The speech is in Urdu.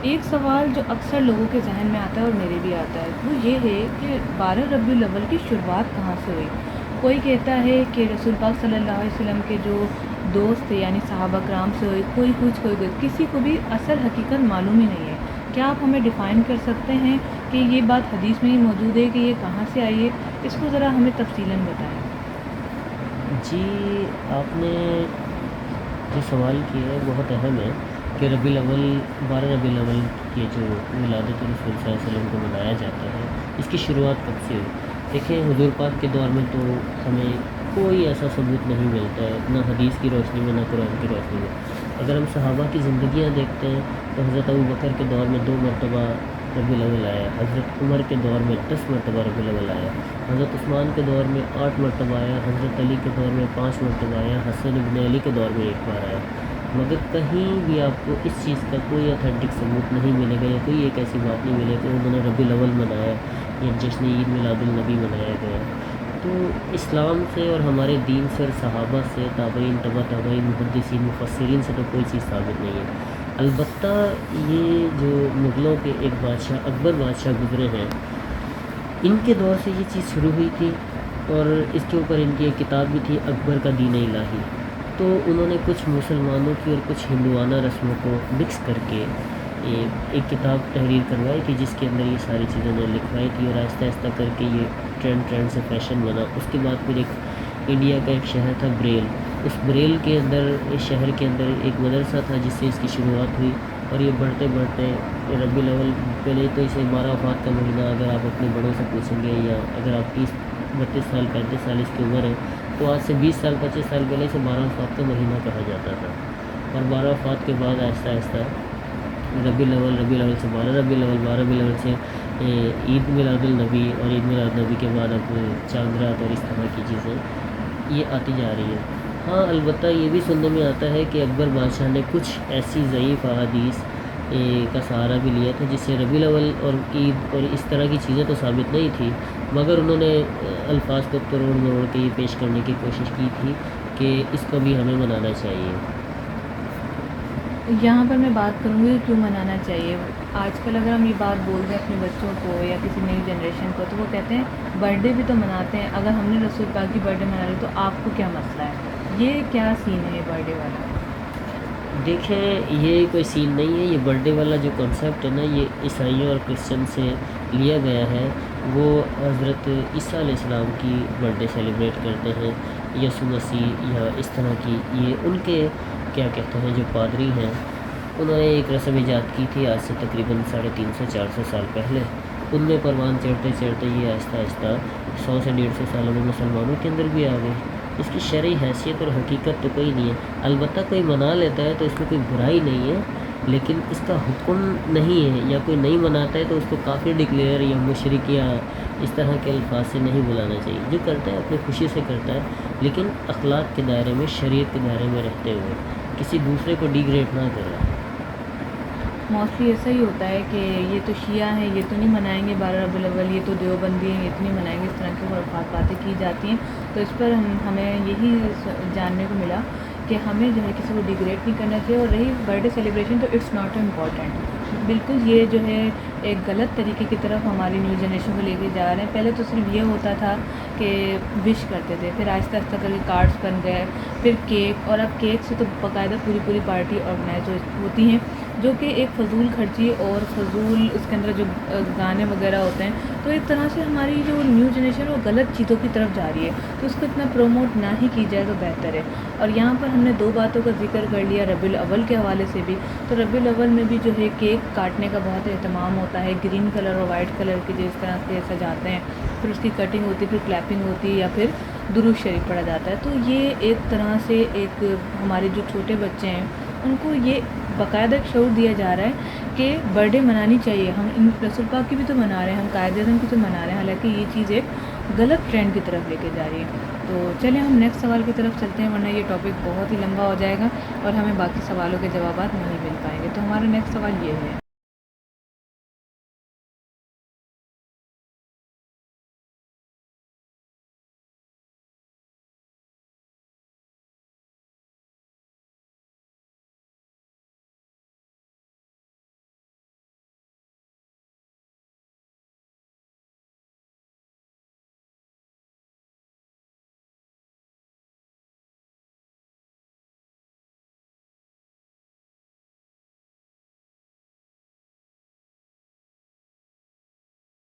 ایک سوال جو اکثر لوگوں کے ذہن میں آتا ہے اور میرے بھی آتا ہے وہ یہ ہے کہ 12 ربیع الاول کی شروعات کہاں سے ہوئی؟ کوئی کہتا ہے کہ رسول پاک صلی اللہ علیہ وسلم کے جو دوست تھے یعنی صحابہ کرام سے ہوئی، کوئی کچھ کوئی کچھ، کسی کو بھی اصل حقیقت معلوم ہی نہیں ہے۔ کیا آپ ہمیں ڈیفائن کر سکتے ہیں کہ یہ بات حدیث میں ہی موجود ہے کہ یہ کہاں سے آئی ہے؟ اس کو ذرا ہمیں تفصیلاً بتائیں۔ جی، آپ نے جو سوال کیا ہے بہت اہم ہے کہ ربیع الاول 12 ربیع الاول کی جو ولادت رسول صلی اللہ علیہ وسلم کو منایا جاتا ہے، اس کی شروعات کب سے ہوئی؟ دیکھیں، حضور پاک کے دور میں تو ہمیں کوئی ایسا ثبوت نہیں ملتا ہے، نہ حدیث کی روشنی میں نہ قرآن کی روشنی میں۔ اگر ہم صحابہ کی زندگیاں دیکھتے ہیں تو حضرت ابوبکر کے دور میں 2 مرتبہ ربیع الاول آیا، حضرت عمر کے دور میں 10 مرتبہ ربیع الاول آیا، حضرت عثمان کے دور میں 8 مرتبہ آیا، حضرت علی کے دور میں 5 مرتبہ آیا، حسن ابن علی کے دور میں 1 بار آیا۔ مگر کہیں بھی آپ کو اس چیز کا کوئی اتھینٹک ثبوت نہیں ملے گا یا کوئی ایک ایسی بات نہیں ملے کہ انہوں نے ربیع الاول منایا یا جشن عید میلاد النبی منایا گیا۔ تو اسلام سے اور ہمارے دین سے اور صحابہ سے، تابعین، تبع تابعین، محدثین، مفسرین سے تو کوئی چیز ثابت نہیں ہے۔ البتہ یہ جو مغلوں کے ایک بادشاہ اکبر بادشاہ گزرے ہیں، ان کے دور سے یہ چیز شروع ہوئی تھی، اور اس کے اوپر ان کی ایک کتاب بھی تھی، اکبر کا دین الہی۔ تو انہوں نے کچھ مسلمانوں کی اور کچھ ہندوانہ رسموں کو مکس کر کے ایک کتاب تحریر کروائی تھی، جس کے اندر یہ ساری چیزیں انہوں نے لکھوائی تھی، اور آہستہ آہستہ کر کے یہ ٹرینڈ سے فیشن بنا۔ اس کے بعد پھر ایک انڈیا کا ایک شہر تھا بریل، اس بریل کے اندر، اس شہر کے اندر ایک مدرسہ تھا جس سے اس کی شروعات ہوئی، اور یہ بڑھتے بڑھتے ربیع الاول پہلے تو اسے 12 وفات کا مہینہ، اگر آپ اپنے بڑوں سے پوچھیں گے، یا اگر آپ 30-32 سال 35 سال اس کی عمر ہے تو آج سے 20 سال 25 سال پہلے اسے 12 وفات کا مہینہ کہا جاتا تھا، اور 12 وفات کے بعد آہستہ آہستہ ربیع الاول سے 12 ربیع الاول، 12 ربیع الاول سے عید میلاد النبی، اور عید میلاد النبی کے بعد اب چاند رات اور اس طرح کی چیزیں یہ آتی جا رہی ہیں۔ ہاں، البتہ یہ بھی سننے میں آتا ہے کہ اکبر بادشاہ نے کچھ ایسی ضعیف احادیث کا سہارا بھی لیا تھا، جس سے ربیع الاول اور عید اور اس طرح کی چیزیں تو ثابت نہیں تھی، مگر انہوں نے الفاظ کو توڑ موڑ کے یہ پیش کرنے کی کوشش کی تھی کہ اس کو بھی ہمیں منانا چاہیے۔ یہاں پر میں بات کروں گی کیوں منانا چاہیے۔ آج کل اگر ہم یہ بات بول دیں اپنے بچوں کو یا کسی نئی جنریشن کو تو وہ کہتے ہیں برتھ ڈے بھی تو مناتے ہیں، اگر ہم نے رسول پاک کی برتھ ڈے منا لی تو آپ کو کیا مسئلہ ہے؟ یہ کیا سین ہے برتھ ڈے والا؟ دیکھیں، یہ کوئی سین نہیں ہے، یہ برتھ ڈے والا جو کنسیپٹ ہے نا، یہ عیسائیوں اور کرسچن سے لیا گیا ہے۔ وہ حضرت عیسیٰ علیہ السلام کی برتھ ڈے سیلیبریٹ کرتے ہیں، یسوع مسیح یا اس طرح کی، یہ ان کے کیا کہتے ہیں جو پادری ہیں، انہوں نے ایک رسم ایجاد کی تھی آج سے تقریباً 350-400 سال پہلے۔ ان میں پروان چڑھتے چڑھتے یہ آہستہ آہستہ 100 سے 150 سالوں میں مسلمانوں کے اندر بھی آ گئی۔ اس کی شرعی حیثیت اور حقیقت تو کوئی نہیں ہے، البتہ کوئی منا لیتا ہے تو اس میں کوئی برائی نہیں ہے، لیکن اس کا حکم نہیں ہے، یا کوئی نہیں مناتا ہے تو اس کو کافر ڈکلیئر یا مشرک یا اس طرح کے الفاظ سے نہیں بلانا چاہیے۔ جو کرتا ہے اپنی خوشی سے کرتا ہے، لیکن اخلاق کے دائرے میں، شریعت کے دائرے میں رہتے ہوئے، کسی دوسرے کو ڈیگریڈ نہ کر رہا ہے۔ موسٹلی ایسا ہی ہوتا ہے کہ یہ تو شیعہ ہیں، یہ تو نہیں منائیں گے 12 ربیع الاول، یہ تو دیوبندی ہیں، یہ تو نہیں منائیں گے، اس طرح کی خرافات باتیں کی جاتی ہیں۔ تو اس پر ہمیں یہی جاننے کو ملا کہ ہمیں جو ہے کسی کو ڈیگریڈ نہیں کرنا چاہیے، اور رہی برتھ ڈے سیلیبریشن تو اٹس ناٹ امپورٹنٹ۔ بالکل یہ جو ہے ایک غلط طریقے کی طرف ہماری نیو جنریشن کو لے کے جا رہے ہیں۔ پہلے تو صرف یہ ہوتا تھا کہ وش کرتے تھے، پھر آہستہ آہستہ کر کے کارڈس بن گئے، پھر کیک، اور اب کیک سے تو باقاعدہ پوری پارٹی آرگنائز ہوتی ہیں، جو کہ ایک فضول خرچی اور فضول اس کے اندر جو گانے وغیرہ ہوتے ہیں، تو ایک طرح سے ہماری جو نیو جنریشن وہ غلط چیزوں کی طرف جا رہی ہے، تو اس کو اتنا پروموٹ نہ ہی کی جائے تو بہتر ہے۔ اور یہاں پر ہم نے 2 باتوں کا ذکر کر لیا ربیع الاول کے حوالے سے بھی، تو ربیع الاول میں بھی جو ہے کیک کاٹنے کا بہت اہتمام ہوتا ہے، گرین کلر اور وائٹ کلر کے جس طرح سے سجاتے ہیں، پھر اس کی کٹنگ ہوتی ہے، پھر کلیپنگ ہوتی ہے، یا پھر درود شریف پڑھا جاتا ہے۔ تو یہ ایک طرح سے ایک ہمارے جو چھوٹے بچے ہیں ان کو یہ باقاعدہ ایک شعور دیا جا رہا ہے کہ برتھ ڈے منانی چاہیے، ہم ان رسول پاک کی بھی تو منا رہے ہیں، ہم قائد اعظم کی تو منا رہے ہیں، حالانکہ یہ چیز ایک غلط ٹرینڈ کی طرف لے کے جا رہی ہے۔ تو چلیں ہم نیکسٹ سوال کی طرف چلتے ہیں، ورنہ یہ ٹاپک بہت ہی لمبا ہو جائے گا اور ہمیں باقی سوالوں کے جوابات نہیں مل پائیں گے۔ تو ہمارا نیکسٹ سوال یہ ہے